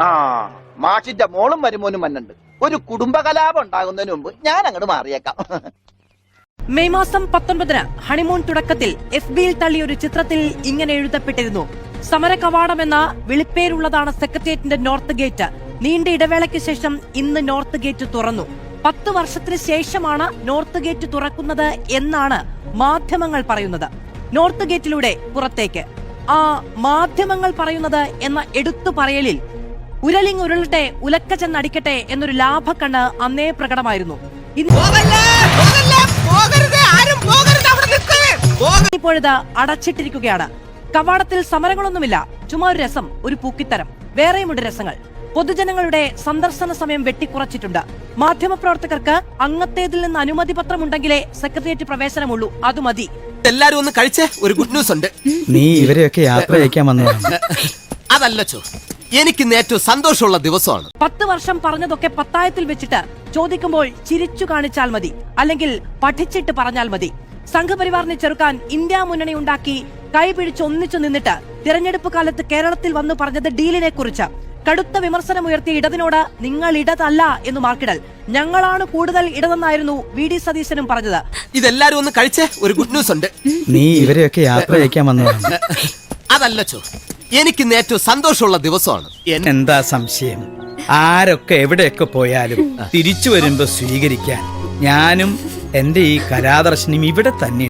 ആ മാഷിന്റെ മോളും മരുമോനും മന്നുണ്ട്. ഒരു കുടുംബകലാപം ഉണ്ടാകുന്നതിന് മുമ്പ് ഞാൻ അങ്ങോട്ട് മാറിയേക്കാം. മെയ് മാസം 19 ഹണിമൂൺ തുടക്കത്തിൽ FBയിൽ തള്ളിയ ഒരു ചിത്രത്തിൽ ഇങ്ങനെ എഴുതപ്പെട്ടിരുന്നു: സമര കവാടം എന്ന വിളിപ്പേരുള്ളതാണ് സെക്രട്ടേറിയറ്റിന്റെ നോർത്ത് ഗേറ്റ്. നീണ്ട ഇടവേളയ്ക്ക് ശേഷം ഇന്ന് നോർത്ത് ഗേറ്റ് തുറന്നു. 10 വർഷത്തിന് ശേഷമാണ് നോർത്ത് ഗേറ്റ് തുറക്കുന്നത് എന്നാണ് മാധ്യമങ്ങൾ പറയുന്നത്. നോർത്ത് ഗേറ്റിലൂടെ പുറത്തേക്ക് ആ മാധ്യമങ്ങൾ പറയുന്നത് എന്ന എടുത്തു പറയലിൽ ഉരലിങ് ഉരുളട്ടെ ഉലക്ക ചെന്നടിക്കട്ടെ എന്നൊരു ലാഭക്കണ്ണ് അന്നേ പ്രകടമായിരുന്നു. ഇപ്പോഴത് അടച്ചിട്ടിരിക്കുകയാണ്. കവാടത്തിൽ സമരങ്ങളൊന്നുമില്ല, ചുമ്മാ ഒരു രസം, ഒരു പൂക്കിത്തരം. വേറെയുമുണ്ട് രസങ്ങൾ. പൊതുജനങ്ങളുടെ സന്ദർശന സമയം വെട്ടിക്കുറച്ചിട്ടുണ്ട്. മാധ്യമപ്രവർത്തകർക്ക് അംഗത്തേതിൽ നിന്ന് അനുമതി പത്രമുണ്ടെങ്കിലേ സെക്രട്ടേറിയറ്റ് പ്രവേശനമുള്ളൂ. അത് മതി. എല്ലാരും ഒന്ന് കഴിച്ചേ, ഒരു ഗുഡ് ന്യൂസ് ഉണ്ട്. നീ ഇവരെയൊക്കെ യാത്ര അയക്കാൻ വന്നതാണ്. അതല്ലച്ചോ, എനിക്ക് ഏറ്റവും സന്തോഷമുള്ള ദിവസമാണ്. 10 വർഷം പറഞ്ഞതൊക്കെ പത്തായത്തിൽ വെച്ചിട്ട് ചോദിക്കുമ്പോൾ ചിരിച്ചു കാണിച്ചാൽ മതി, അല്ലെങ്കിൽ പഠിച്ചിട്ട് പറഞ്ഞാൽ മതി. സംഘപരിവാറിനെ ചെറുക്കാൻ ഇന്ത്യ മുന്നണി ഉണ്ടാക്കി കൈപിടിച്ച് ഒന്നിച്ചു നിന്നിട്ട് തിരഞ്ഞെടുപ്പ് കാലത്ത് കേരളത്തിൽ വന്നു പറഞ്ഞത് ഡീലിനെ കുറിച്ച്. കടുത്ത വിമർശനമുയർത്തിയ ഇടതിനോട് നിങ്ങൾ ഇടതല്ല എന്ന് മാർക്കിടൽ. ഞങ്ങളാണ് കൂടുതൽ ഇടതെന്നായിരുന്നു VD സതീശനും പറഞ്ഞത്. ഇതെല്ലാരും ഒന്ന് കഴിച്ചേ, ഒരു ഗുഡ് ന്യൂസ് ഉണ്ട്. നീ ഇവരെയൊക്കെ യാത്ര അയക്കാൻ വന്നതാണ്. അതല്ലച്ചോ, എനിക്ക് ഏറ്റവും സന്തോഷമുള്ള ദിവസമാണ്. എന്താ സംശയം? ആരൊക്കെ എവിടെയൊക്കെ പോയാലും തിരിച്ചു വരുമ്പോ സ്വീകരിക്കാൻ ഞാനും എന്റെ ഈ കലാദർശനം ഇവിടെ തന്നെ